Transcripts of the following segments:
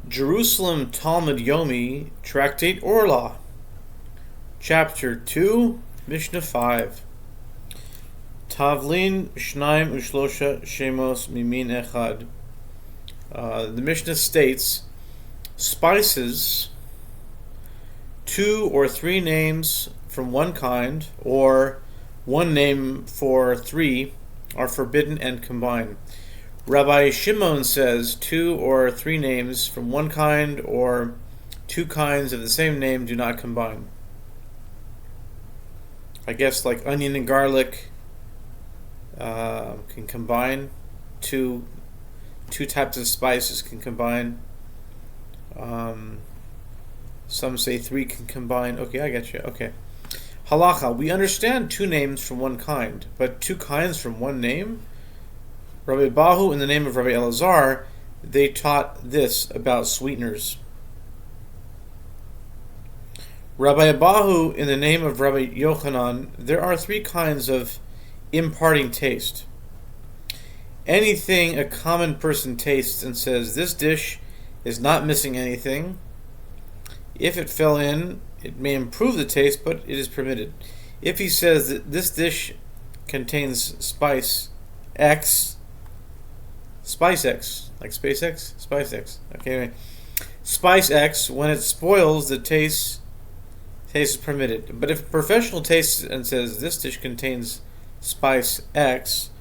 Jerusalem Talmud Yomi, Tractate Orlah, Chapter 2, Mishnah 5. Tavlin Shnaim Ushlosha Shemos Mimin Echad. The Mishnah states, spices, 2 or 3 names from one kind, or one name for 3, are forbidden and combined. Rabbi Shimon says 2 or 3 names from one kind or 2 kinds of the same name do not combine. I guess like onion and garlic can combine. Two types of spices can combine. Some say 3 can combine. Okay, I get you. Okay. Halacha. We understand 2 names from one kind, but 2 kinds from one name? Rabbi Bahu, in the name of Rabbi Elazar, they taught this about sweeteners. Rabbi Abahu, in the name of Rabbi Yochanan, there are 3 kinds of imparting taste. Anything a common person tastes and says, this dish is not missing anything. If it fell in, it may improve the taste, but it is permitted. If he says that this dish contains spice X, like SpaceX? Spice X. Okay, anyway. Spice X, when it spoils, the taste is permitted. But if a professional tastes and says, this dish contains spice X,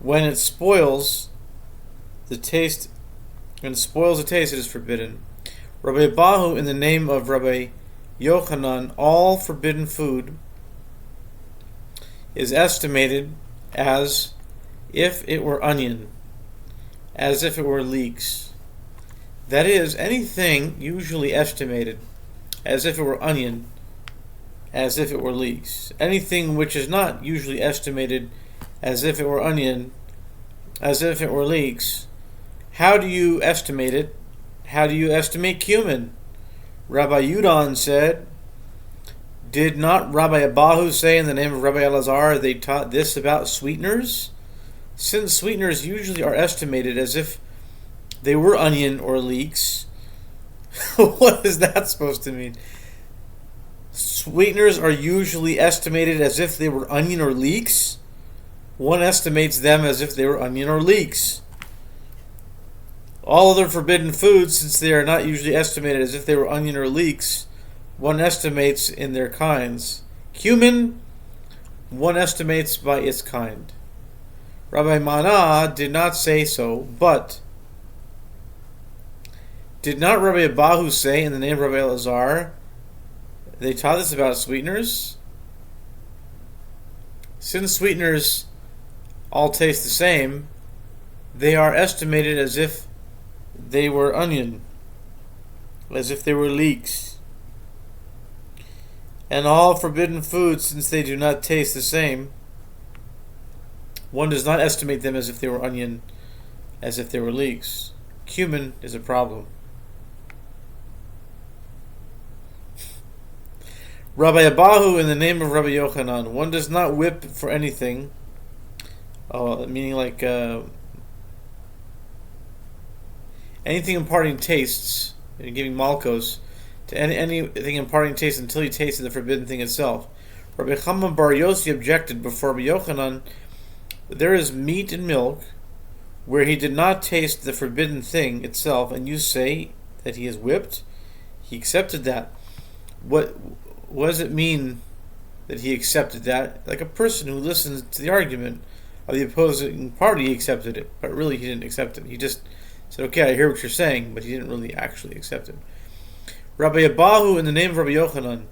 when it spoils the taste, it is forbidden. Rabbi Bahu, in the name of Rabbi Yochanan, all forbidden food is estimated as if it were onion, as if it were leeks. That is, anything usually estimated as if it were onion, as if it were leeks. Anything which is not usually estimated as if it were onion, as if it were leeks. How do you estimate it? How do you estimate cumin? Rabbi Yudon said, did not Rabbi Abahu say in the name of Rabbi Elazar they taught this about sweeteners? Since sweeteners usually are estimated as if they were onion or leeks, what is that supposed to mean? Sweeteners are usually estimated as if they were onion or leeks? One estimates them as if they were onion or leeks. All other forbidden foods, since they are not usually estimated as if they were onion or leeks, one estimates in their kinds. Cumin, one estimates by its kind. Rabbi Mana did not say so, but did not Rabbi Abahu say in the name of Rabbi Elazar they taught us about sweeteners? Since sweeteners all taste the same, they are estimated as if they were onion, as if they were leeks. And all forbidden foods, since they do not taste the same, one does not estimate them as if they were onion, as if they were leeks. Cumin is a problem. Rabbi Abahu, in the name of Rabbi Yochanan, one does not whip for anything, meaning like anything imparting tastes, and giving malkos to anything imparting taste until he tasted the forbidden thing itself. Rabbi Chama bar Yossi objected before Rabbi Yochanan, there is meat and milk where he did not taste the forbidden thing itself, and you say that he is whipped? He accepted that. What does it mean that he accepted that? Like a person who listens to the argument of the opposing party, he accepted it, but really he didn't accept it. He just said, okay, I hear what you're saying, but he didn't really actually accept it. Rabbi Abahu, in the name of Rabbi Yochanan,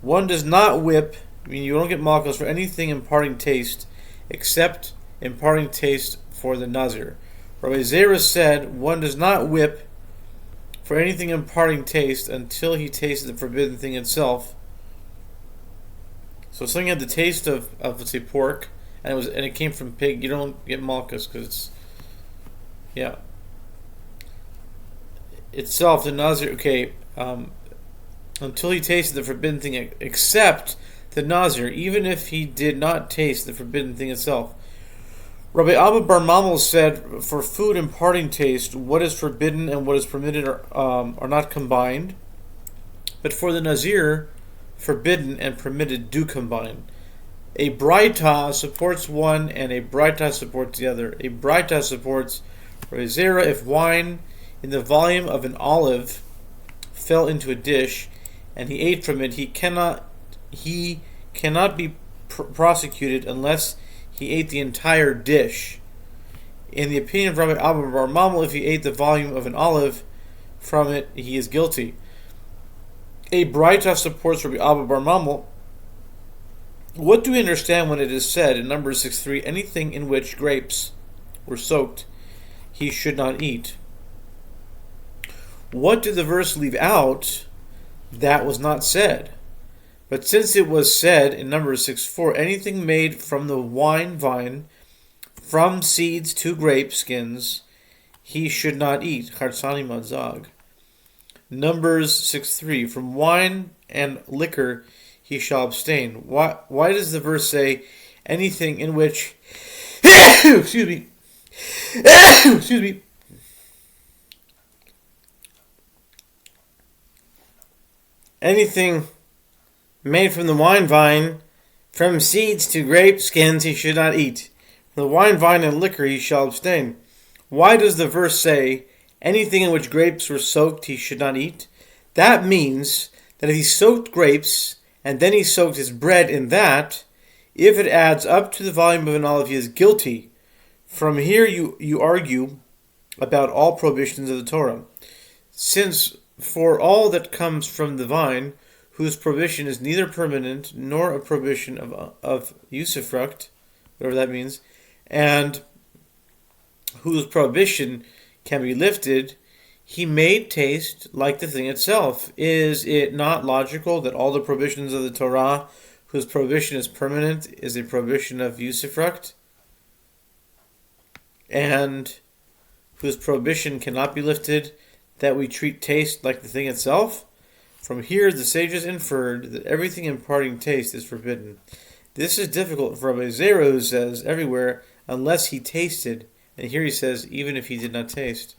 one does not whip, you don't get malchus for anything imparting taste, except imparting taste for the nazir. Rabbi Zera said, one does not whip for anything imparting taste until he tasted the forbidden thing itself. So if something had the taste of let's say pork, and it came from pig, you don't get malchus because it's itself the nazir. Okay, until he tasted the forbidden thing, except the nazir, even if he did not taste the forbidden thing itself. Rabbi Abba Bar Mamel said, for food imparting taste, what is forbidden and what is permitted are not combined, but for the Nazir, forbidden and permitted do combine. A Braita supports one and a Braita supports the other. A Braita supports Rabbi Zera if wine in the volume of an olive fell into a dish and he ate from it, he cannot be prosecuted unless he ate the entire dish. In the opinion of Rabbi Abba Bar Mamel, if he ate the volume of an olive from it, he is guilty. A Braita supports Rabbi Abba Bar Mamel. What do we understand when it is said in Numbers 6:3, anything in which grapes were soaked, he should not eat? What did the verse leave out that was not said? But since it was said in Numbers 6:4, anything made from the wine vine, from seeds to grape skins, he should not eat. Charsani Madzag. Numbers 6:3, from wine and liquor he shall abstain. Why does the verse say anything in which excuse me excuse me anything made from the wine vine, from seeds to grape skins he should not eat. From the wine vine and liquor he shall abstain. Why does the verse say anything in which grapes were soaked he should not eat? That means that if he soaked grapes and then he soaked his bread in that, if it adds up to the volume of an olive, he is guilty. From here you argue about all prohibitions of the Torah. Since for all that comes from the vine, whose prohibition is neither permanent nor a prohibition of usufruct, whatever that means, and whose prohibition can be lifted, he made taste like the thing itself. Is it not logical that all the prohibitions of the Torah, whose prohibition is permanent, is a prohibition of usufruct, and whose prohibition cannot be lifted, that we treat taste like the thing itself? From here, the sages inferred that everything imparting taste is forbidden. This is difficult for Rabbi Zera, who says everywhere, unless he tasted, and here he says, even if he did not taste.